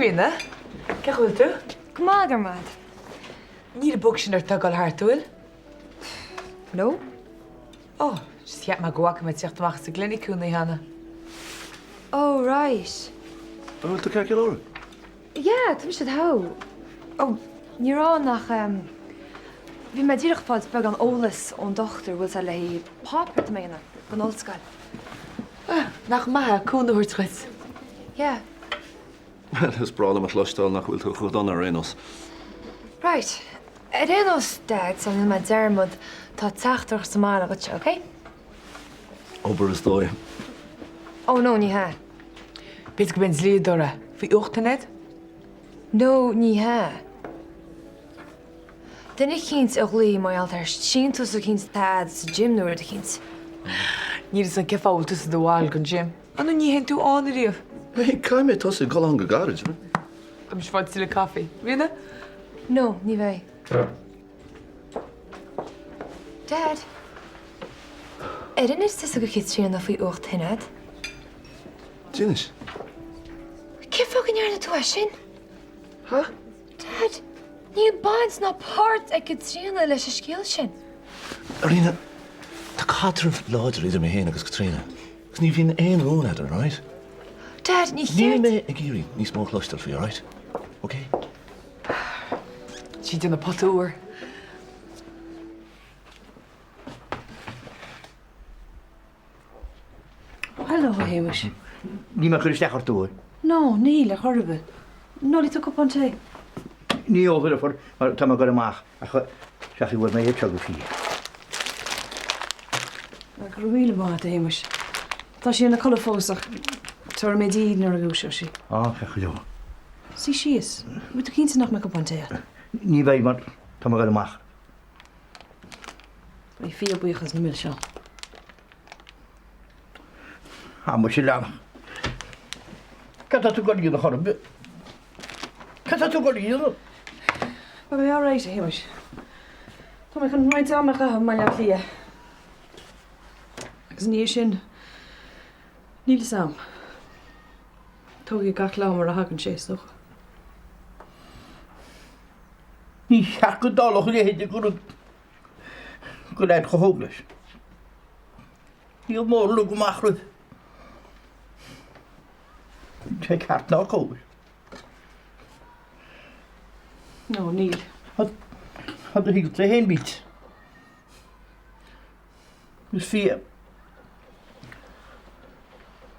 Rina, kijk wel toe. Kom maar, maat. Niet de boekje naar tak al haar toe. No? Oh, dus je hebt maar gewakken met zich te wachten de kliniek kunnen gaan. Oh, right. Oh, toen kijk je door. Ja, toen is het hou. Oh, hieraan nach, wie met ieder geval bij een ouders en dochter wil ze hij paper te meenemen van oudskal. Nach maar, koende hoort goed. Ja. Dat is probleem met lustel nog wil goed dan naar Renos. Right. Renos dad zal met dermod tot 80 smalen wat je, oké? Ober is dooi. Oh, no, niet ha. Weet ik ben zlee door. Wie ochtend net? No, niet ha. Dan ik geen ooglie, maar altijd zien tussen geen stad, gym nodig geen. Niet eens een keer tussen de wal en gym. En dan niet heen toe aan de rief. Hey, kan je tussen galange garage? Kom je van de koffie, weet je? No, niet wij. Dad. Er is tussen gekitchen dat we ocht hen had. Zinnes. Kif fucking jaar naartoe zijn? Huh? Dad. Nie bands na part ek het zien hulle se skielchen. Rina, de kater later is me heen agus Katrina. Is nie vin een roon at her, right? Dad, niet Nee, hier. nee, ik hier niet smoke luster voor je, right? Oké. Ziet in de pot oor. Hallo, Hamish. Niet meer gerust echt door. No, nee, leg horrible. No, die took op aan thee. Niet over ervoor, maar het maar maag. Zeg je wat mij hebt zo gevierd. Ik roeile maar, Hamish. Dat je in de kolofozag. Zou me die naar de goesje. Ah, zeg je zo. Zie je is. Moet ik geen nog met op aan thee. Niet wij, maar het maar maag. Ik vier boeien niet meer zo. Ah, moet je lang. Ik had dat ook al niet gehad. Ik had dat ook al niet. Maar bij jou reizen, Hamish. Tom, ik ga nooit aan me gaan, maar ja, vliegen. Ik is niet in. Niet samen. Toch je gaat klaar maar de hakken chase toch? Niet zakken dollar geleden. Ik kon uit gehoopt. Heel mogelijk makkelijk. Ik ga het nou komen. No, niet. Had ik het heen biedt. Dus 4.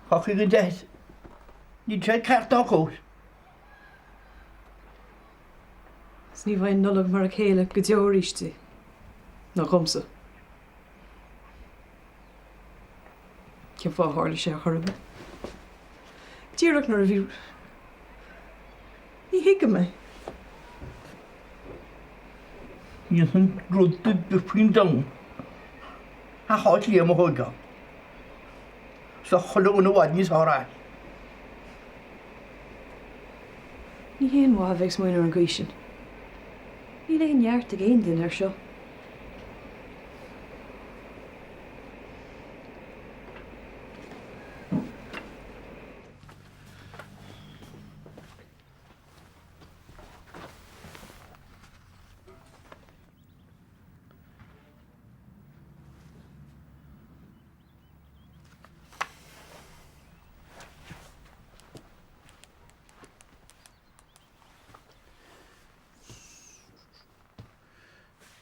Ga ik in tijd. Die tijd krijgt ook goed. Het is niet waar je nullig maar ik hele gedjorichte. Nou, kom ze. Ik heb wel harde zeggen horrible. Tuurlijk naar de view. Die hikken mij. Je is een grote bevriend dan. Hij gaat hier maar goed gaan. Zo geloof wat niet zo raar. Niet heen waar wees mooi naar een geisje. Niet een jaar te gaan dinner show.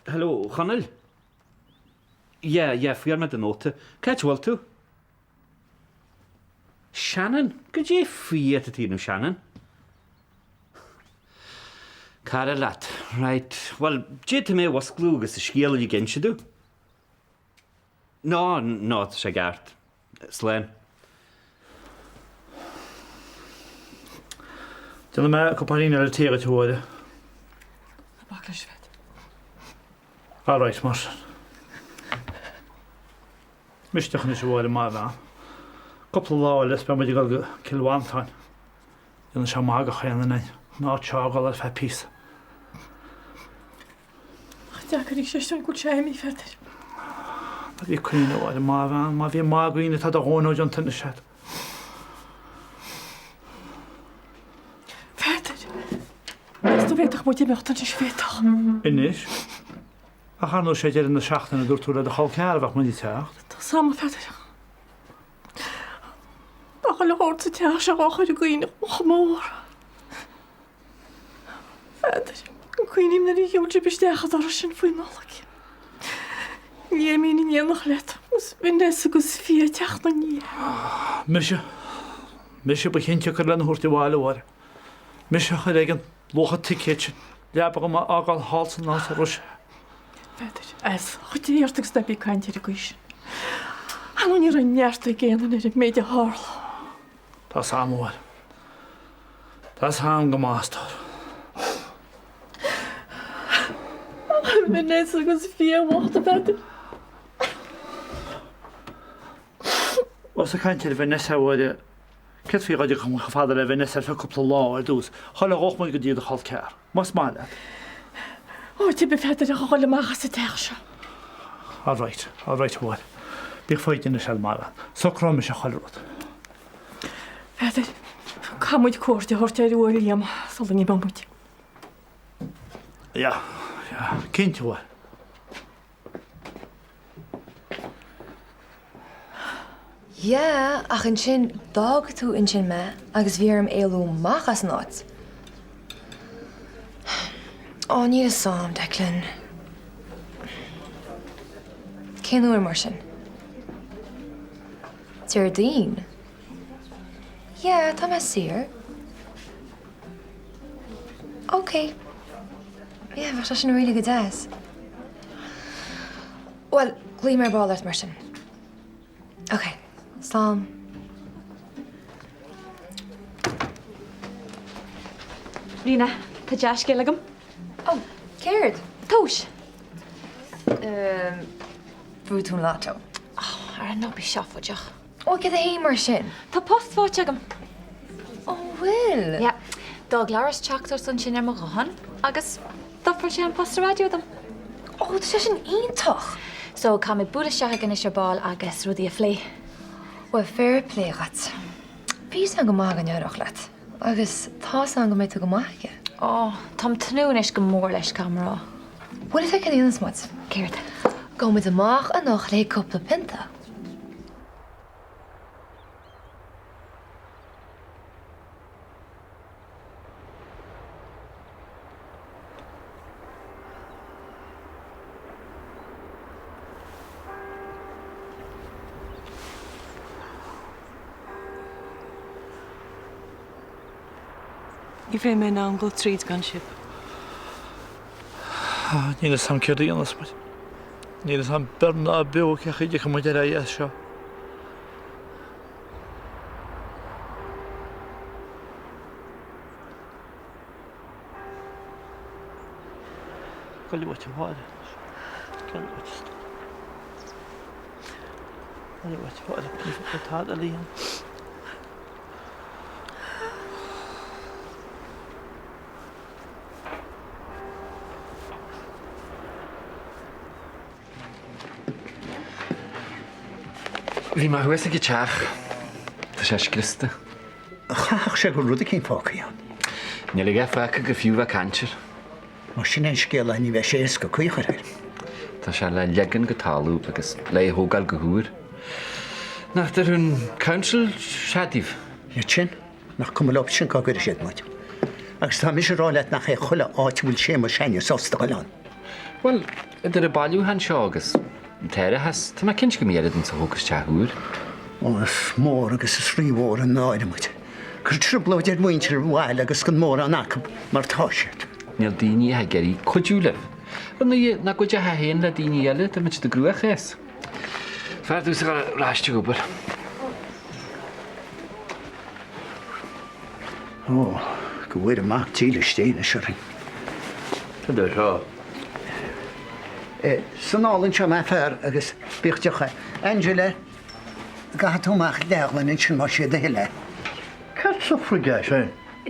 Hallo, Chanel? Ja, fyr met de noten. Kijk wel toe. Shannon? Kun je fyr het hier nu, Shannon? Cara lat, right. Wel, jit me was glug is de schiel je kent je doe. No, het is gaart. Slen. Dan maar Caparina relateren te worden. Bakkersvet. Alright, maar. Mistig niet zo worden, maar wel. Koppel lauwe les bij mij die al kilwaan gaan. Dan zou magen gaan en nou tjagel als piece. Ja, kan ik zo goed zijn niet verder. Dat we kunnen worden, maar we magen in het had er gewoon nooit aan te zetten. Vet. moet je me toch niet weten. Inis. A chan o sé deidir na seachtainna dúirtú le a choilcearbh man í techt. Dat is samen verder. Ach, alle hoort het ja, zo ga je gaan omhoog. Verder. Ik weet niet meer die joodje bestegen daar is een vriendelijk. Nee, mij niet nog let. Dus ben deze gus vier dag nog niet. Misje begint je len hoort die wale war. Misje geregen loge ticketje. Ja, maar maar agal halsen als rus. Verder. Es, goed die eerste stap ik kan je kuis. Hallo niet een eerste keer dan is het met je haar. Dat is amor. Dat is ham gemaster. Ben deze gus vier wachten verder. Os y caint i'r Vanessa wedi... Cyd fi godi chafadar y Vanessa fe cwpl o law ar dŵs. Chol o'ch mwyn gyda'i ddech cer. Mas malet. O, ti be verder de rolle magas het erge. All right, hoor. Bych ffoed yn y siel malet. So crom eisiau chol rwyd. Verder. Kan moet koord je hoort jij de William. Zal er niet bang moet. Ja, kind hoor. Ja, ach in sin dag tú in sin me, agus bhíarm éú machas náit. Ó, ní is sam, Declan. Cén uair mar sin? Tíar dín? Ja, tá me sir. Okay. Ja, bhar tá sin rilí go deas. Well, glí mar ballart mar sin. Okay. Slán. Rina, tá deas cé legam? Oh, céird. Tóis. Bútún látó. Ar an nóbí seafoideach. Ó, get a hí mar sin. Tá postfáte agam. Ó, bhfuil. Ja, dá gláras teachtar san sin ar mo gohan, agus dofar sé an post radio dam. Ó, tá sé sin iontoch. So cá mé búla seach gan is ar ball agus rudí a phlé. Well, fair play gat. Bhís an go mág an nearach leat. Agus tá an go méid tú go máige. Ó, tám tanún is go mór leis camera. Bhfuil fe cin íonas muid? Céird. Go mit amach a nach le coppla pinta. Ní fé mé an go tríd gan ship. Ní is sam cyrdi yn ysbryd. Ní is sam berna a byw cech i ddech ymwyd ar ei esio. Gwylio wat i fawr. Gwylio wat i fawr. Gwylio wat i tad a lian. Bhí mar thuas go teach Tá sé scrista. Chaach sé go rud a cén fácaí an. Níl ag fecha go fiú a cantir. Mar sin é scéal a ní bheith sé go cuichar ir. Tá sé le legan go talú agus le thógáil go thuair. Nach tar hún council seadíh. Iad sin nach cumlop sin go gur siad muid. Agus tá mis ráile nach é chuile áit bhfuil sé mar senne sásta go lán. Well, idir a bailú han seo agus Teire has tá cinint go méad an sa thugus teúr. Ó is mór agus is ríomhór an náide muid. Gur tribloid ar muintir bhhail agus go mór an acu mar tá siad. Níl daoine a geirí chuidúlah. Na go de héon le daoine eile tá muid de grúach is. Fear dús ráiste gobar. Ó, go bhfuir amach tíle stéine seing. Tá seo. Sanálinn se me fear agus bíochttecha. Angela, gathúach leaglan in sin mar sé de heile. Cad sofrige sé?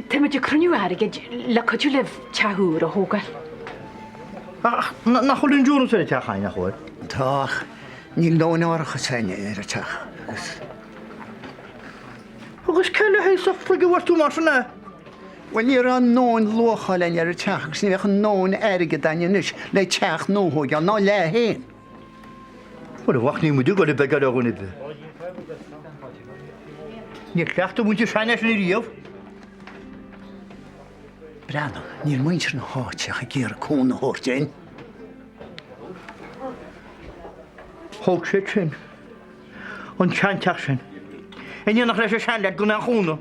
Tá muid cruniú aige le coú leh teúr a thógail. Nach chulinn dúnú sé techain nach chuir. Tách, ní lónáiricha saine ar a teach. Agus ceile hé sofrige bhhartú mar sinna. When you're on known local and you're a chach, you're known erge than you nish, le chach no ho, you're not le hen. Wat wacht niet, moet je gaan de beker daar gewoon niet. Je krijgt moet je zijn als niet hier. Brano, niet moet je een hartje, ik keer koen hoort in. Hoog zit zijn. Onschijnlijk zijn. En je nog eens zijn dat doen aan groene.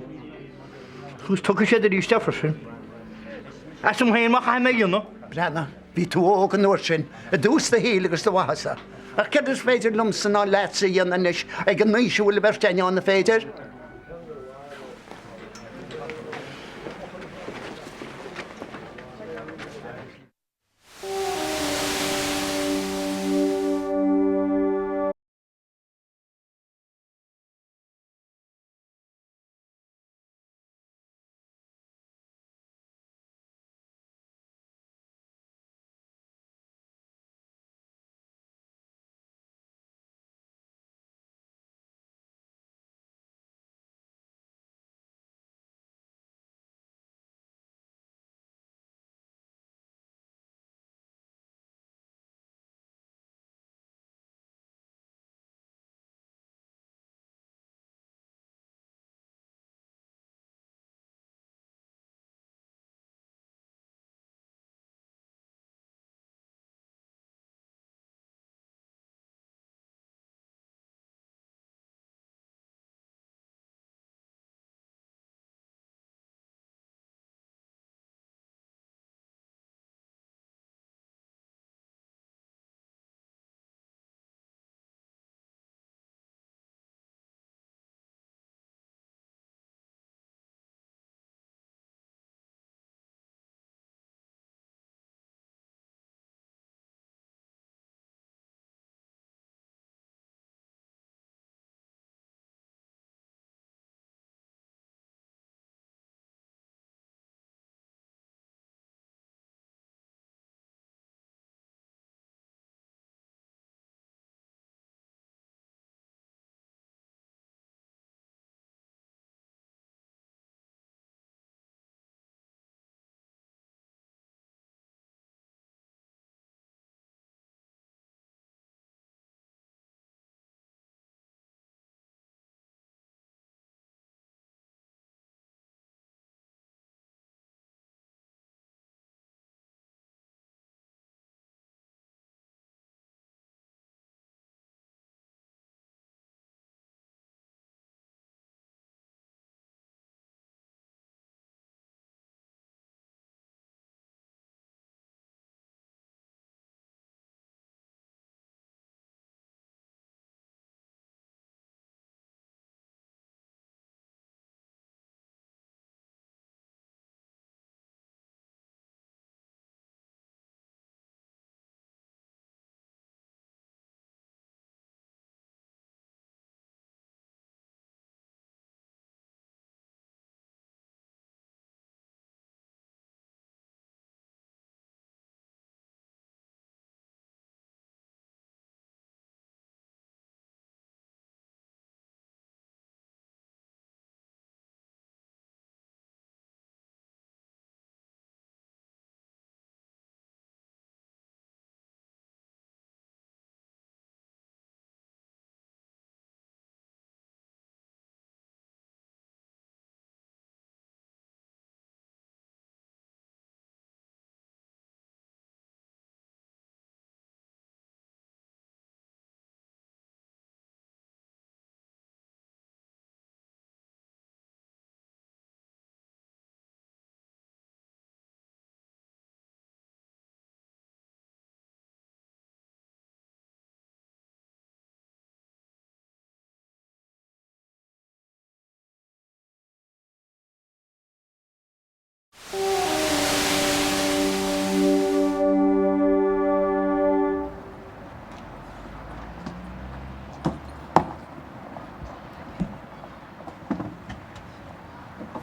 Hoe toch is het die stoffers zijn? Als je hem heen mag, hij mee, jongen. Brano, wie toe ook een oort zijn, het doest de heiligste wassen. Ik heb dus beter lumsen al laatste jen en nish, ik een meisje willen verstellen aan de veter.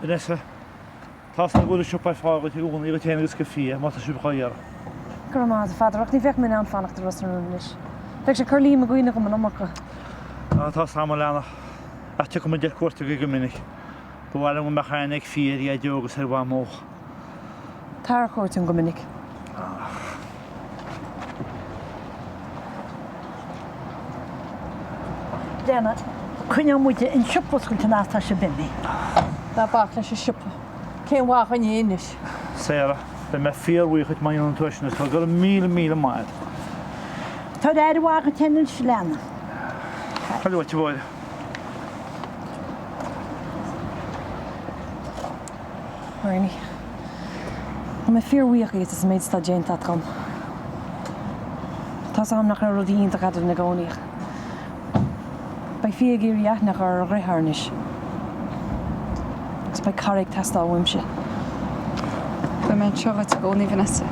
Vanessa, tas na gúil siúpa fágad úna í téanagus go fí, má siúpa dhear. Gur má fádarach ní bheith mé an fannach de Rossarúnis. Bheith sé chulíí a gcuoine go an amachcha. Tá sam lena. A tu go de cuairta go minic. Bhil an mechánic fíor a deogus ar bha mó. Tar chóirt an gomininic. Déna, chuine muide in siúpas go tenátá se bimí. Tá bach leis sipa. Céim bhacha inis. Sarah, be me fíorhuichuid mai an tuisna tá gur mí maid. Tá éir bhacha tenan se lena. Chaú te bhil. Marnie. Mae fearwych is méid sta Jane dat kom. Tá am nach rodín a gadar na gáíach. Bei fi géirach nach ar réharnis. Gus bei carrig testá wimse. Be men segat a gcóí Vanessa.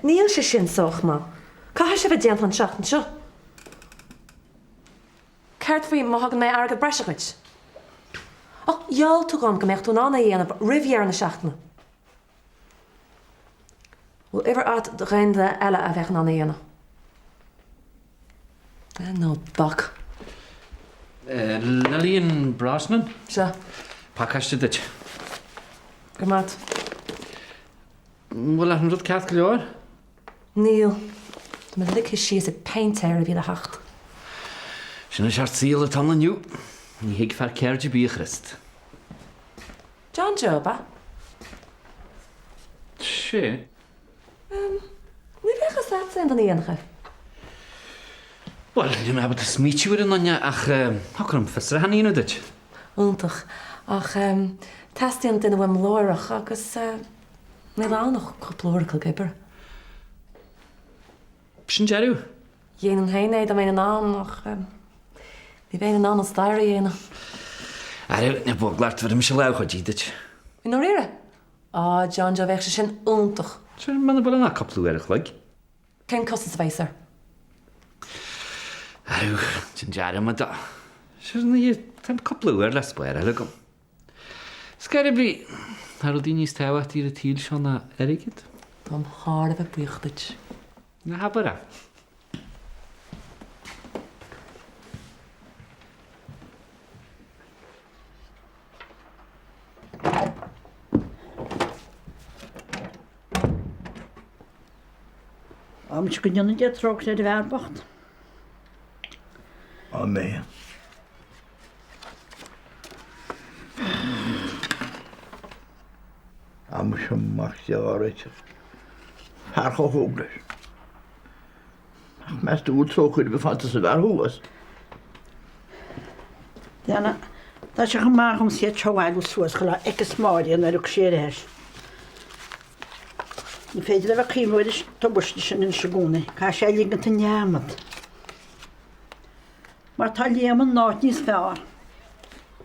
Níl sé sin soch má. Cá se bh déan an seachtain seo? Ceart faoi mothgan mé agad breisegait. Och, jaall tú gom go mécht tú ná dhéanamh rivier na seachtainna. Bhfuil iwwer at de rinde eile a bheith ná dhéana. No bak. Lillian Brosnan? Se. Pácaiste dit. Gur mat. Bhfuil an rud ceart go leor? Níl. Me lichas síos ag peintéir a bhí a hacht. Sinna seart síl a tan aniu. Ní hiig fear ceirde bíchrist. John Joe, ba? Sé? Ní bheitchas dat sin an íanacha. Wel, ní me a smíitiúir an anya ach hacrum fesra haníú dit. Úntach. Ach, testíon duine bhfuim lórach agus mé lánach coplóracha gibar. Sin dearú? Dhéanaan héinéid a mé an ach bhí bhéin an an stair dhéana. Arú, ne bó glart bhar se lecha dídit. Bhí nó rire? Á, John Joe bheith se sin úntach. Sir manna bhil an coplú arach leig? Cén costas bhéisar? Arú, sin dearú ma da. Sir na hí tam coplú ar les buir eile gom. Scair brí, ar o dínís tehacht ír a tíl se na erigid? Dám háir a bheith buochtid. Na habara. Am se go dionne de trog le de bhharbacht. Á mé. Am sem mach sé áreite. Haar go hoogles. Mest útróchuid befant se bhar huas. Déna, tá se go mágam sé teháil suas go le ag smáirí na ru sé heis. Ní féidir a bheith cíimhaidir tá buiste sin in segúna, cá sé lígan tan neamad. Mar tá léaman náit níos fearr.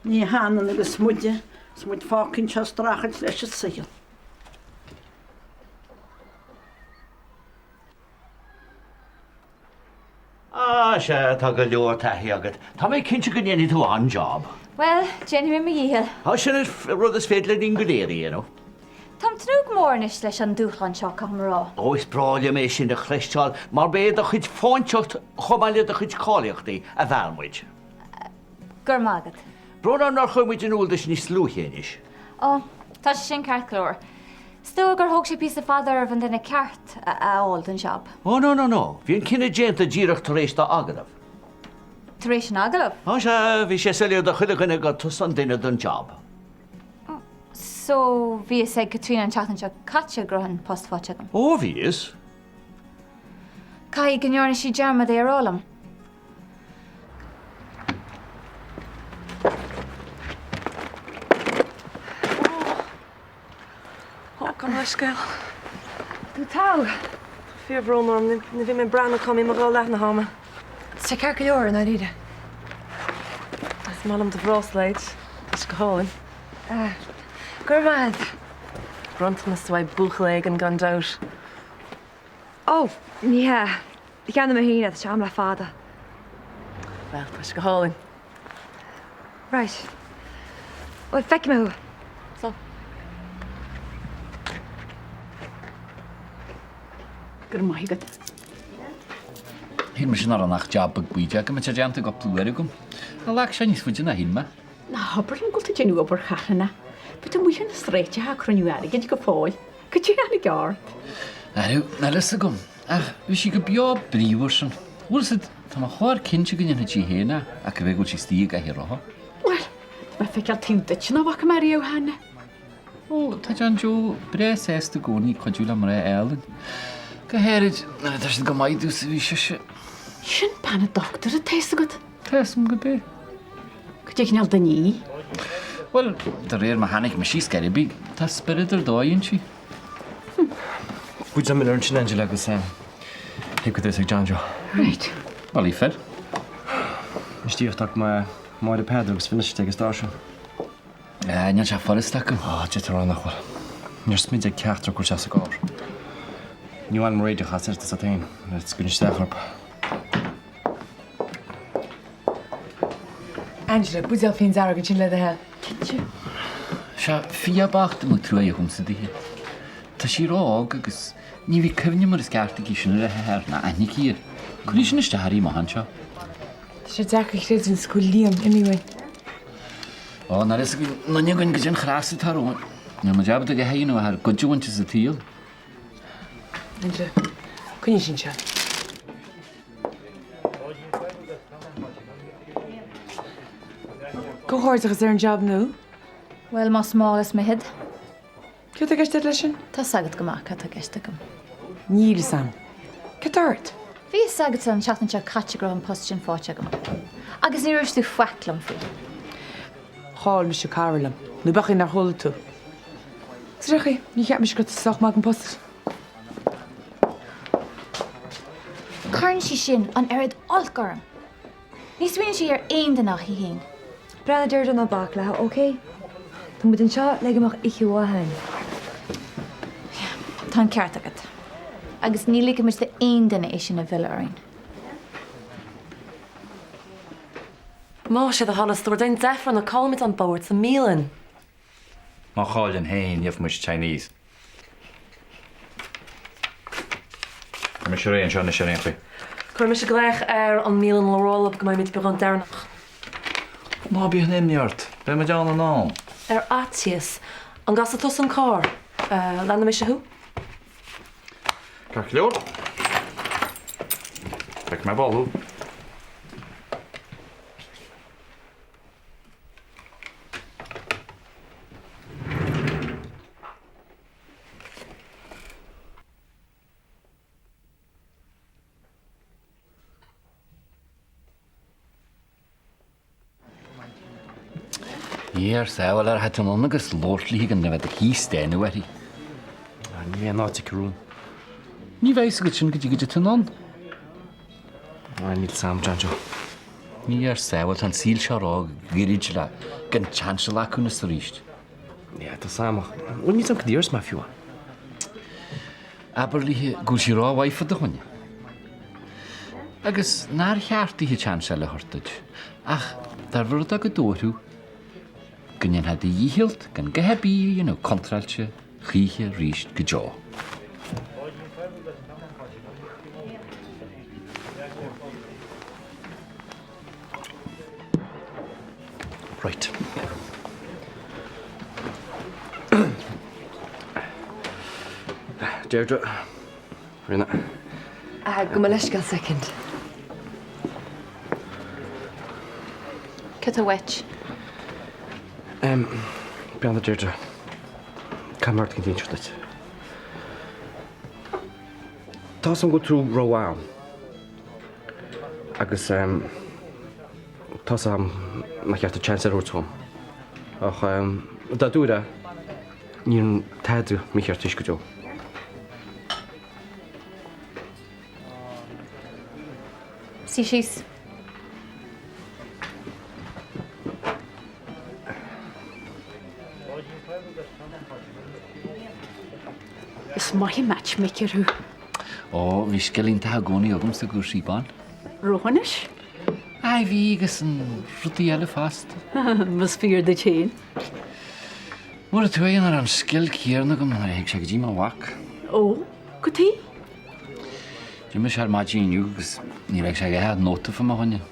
Ní hánan agus smuide, smuid fácinn se strachad leis a sigil. Se tá go leor taí agad. Tá mé cinnte go déanaine tú an job. Well, Jenny mi díhil. Tá sin rud is féad le dín go léirí, Tam trúg mórnis leis an dúchlan seo camrá. Ó is bráile mé sin de chléisteáil, mar béad a chuid fáinteocht chomáile a chuid cáíochtaí a bhemuid. Gur mágad. Brona nar chuimiid an úldas ní slúchéis. Ó, tá sé sin ceart glór. Sto gur thug sé pí a fadar van duna ceart aáil den seab. Ó no. Bhíon cinenne déanta ddíireach tar rééis agadamh. Taréis sin agalah? Á se bhí sé seíad a chuileganna go tusan duine don job. So bhí sé Katrina an teatan seo catte grohan postfáte an. Ó bhíos? Cai gneorna sí dearmad é arrálam. Gan leiscail. Tú tá. Fiorhrón na bhí mé brana comí mar gá leth na háma. Sé ceir go leor na ríide. Is málam de bhrásleid, is go háin. Gur mad. Brontan is bhaid buchléig an gan dát. Ó, ní he. Bhí ceanna a híine se am le fada. Well, tá go háin. Right. Ó, feici me thu. So. Gur maigad. Hí mar sin ar an nach job ag buide, go me te deanta go plúir gom. Alach sé níos fuidir na híma. Na habar an goilta déanú obair chachanna. But an muhan na Sraith ha cruniú aige go fáil. Go tí anna gart. Arú, na lys gom. Ach, bhí si go beá bríomhar sin. Bhfuil siad tá má cháir cinse go dhéanana tí héna a go bheith go tí stíag a hirátha. Wel, mae feiceal tímta na bhac Mario hanna. Ó, tá John Jo bres ésta gcónaí chuidúla mar Ellen. Go héirid, na tá sin go maidú sa bhí se. Sin panna doctor a teista god. Teism go bé. Go dé cynal da ní? Wel, dar réir má hanig me síos garibí, tá spirit ar dáonn si. Bwyd am yn yrn sy'n Angela agus heb gyda'r seg John Jo. Right. Wel, i ffer. Ysdiwch dag mae y pedr agus finish teg ysdarsio. Ni'n siaf ffordd ac yn. O, jet ar anach wel. Ni'r smyd ag ceacht o'r gwrs as y gor. Ni wan mor eidio chas ers at ein. It's gwyn eistedd arb. Angela, bwyd al ffyn zarag yn sy'n ledd hel. Sia, ffia bach dim o trwy o hwmsa di. Ta si rog agus ni fi cyfnio mor ysgartig i sy'n yr her na anig hir. Gwni sy'n ystahari mohan sio. Sy'n dach eich rhaid yn sgwliam, anyway. O, na res ag nynnu gwyn gydyn chras y tar o'n. Nid mae jabod ag ehain o har gydyo yn tis y tîl. Angela, gwni sy'n siarad. Go hard achos ar yn job nhw? Wel, mas málas me hid. Cyd ag eistedd leisyn? Tá sagad go mac ag eiste gom. Níl sam. Cydart? Bhí sagad san seachtain se categro an post sin fáte gom. Agus ní rústú fuachlam fi. Cháil me se Carolam. Nu bach in nach hol tú. Srachi, ní cheap me se gyda soch mag yn post. Carn si sin an erid olgarm. Ní swin si ar ein den nach hi hén. Brenna deir an bach le, oké? Tá mu an seo le amach ichi bháin. Tá ceart agad. Agus ní lic mis de ein duna é sin na bhile arin. Má sé a hálas dúir daon defran na calmid an bord sa mílan. Má cháil an hain jef muis Chinese. Me sé réon seo na sé réon chu. Cur me se gléich ar an mílan lerála go maiid beag an dearnach. Má bí an imneart. Be me dean an ná. Ar atias, an gas a tos an cá. Lena me se hú? Cach leor. Fek me balú. Iar sewel ar hat yn agus lortlig yn nefyd y hys den yw eri. Ni yn oed i cyrwn. Ni feis agad sy'n gyda gyda tyn on. Ni sam John Jo. Ni ar sewel tan syl siarog gyrid la gan chansel ac yn ystyrist. Ie, ta sam. Wy'n ni sam gyda'r sma ffiwa. Aberli gwyl si ro waif o dy hwnna. Agus na'r hiart i hi chansel y hortyd. Ach, dar fyrdd ag y dwrw. Gynny'n had i hilt gan gyhebi yn o contraltio chiche rist gyjo. Right. Deirdre. Rina. Go me leis gael second. Cut a witch. Bean Deirdre. Camart gyn dyn siwt. Tas am go trw rowan. Agus tas am na chiart y chance ar wrth hwn. Och da dwyra ni'n tedw mi chiart ysg jo. Si she's. Is mai matchmaker hw. O, fi sgelin ta hagoni o gwms y gwrs i ban. Rohanis? Ai fi gys yn rwdi ele fast. Mas fyr dy chain. Mwr y twy'n ar am sgil cyr na gwm heg seg di ma wac. O, gwti? Dim ys ar magi yn yw, gys ni reg seg ehad nota fy ma hwnna.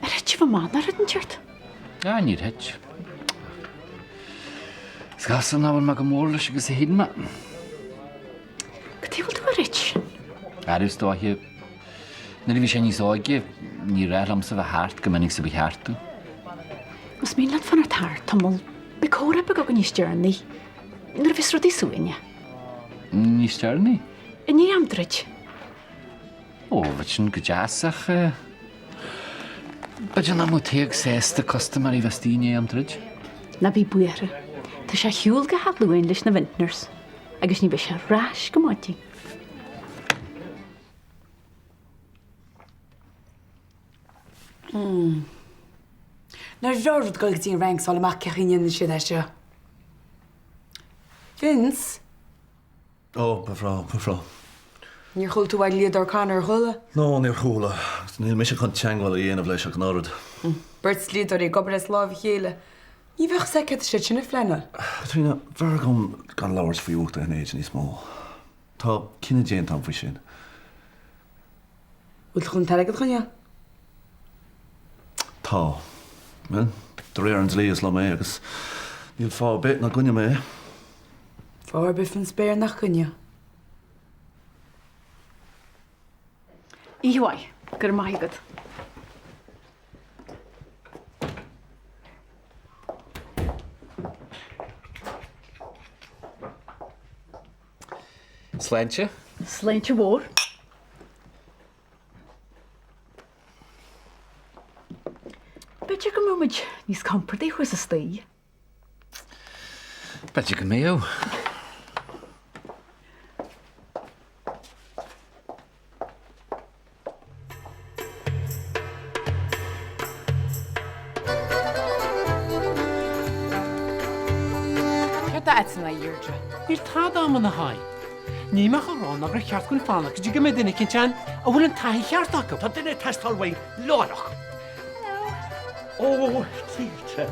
Yr eich fy man ar ydyn tiart? Ja, níor het. Sgasan náhfuil me go mórla agus a híma. Go tíhil tú rit? Arús dóthe na bhí sé níos áige ní rélam sa bheith háart go minic sa bhí háartú. Gus mí le fan tar tomol be córa be go níos dearnaí. Nar bhís rudí súine. Níos tearnaí? I ní amdrid. Ó, bhaid sin go deasach. Baidir na mú teag sésta customary vestíine amtrid? Na bhí buire. Tá sé hiúil go hadlúin leis na vintners. Agus ní be sé ráis go mátí. Nar bheorad goil tíon rangsáil amach cechéine siad eiste. Vince, Ó, befrá. níor chuil tú bhaid líad ar cánar chuile? No, níor chúla. Níl mis chun teanghil a dhéanamh leis ach nárad. Bert slíad ar í gobar is láh chéile. Ní bheith seice sé sinna fleine. Caitríona, bhar gom gan láhars faoíochta in éidir níos mó. Tá cinna déan tam faoi sin. Bhfuil chun teigad chunne? Tá. Well, do réir an slíos le mé agus níl fá bit na gunne mé. Fáir bifin spéir nach chunne. Íhuaid, gur maigad. Sláinte? Sláinte mhór. Beidir go muid níos comportaí chuis a staí. Baidir go méo. Etanna dhéirde. Níl tá am na haid. Níach arán agur cheart gon fána, go go mé duine cinan a bhfuil an taí cheart acu. Tá duine testáilhaid lárach. Ó, títe.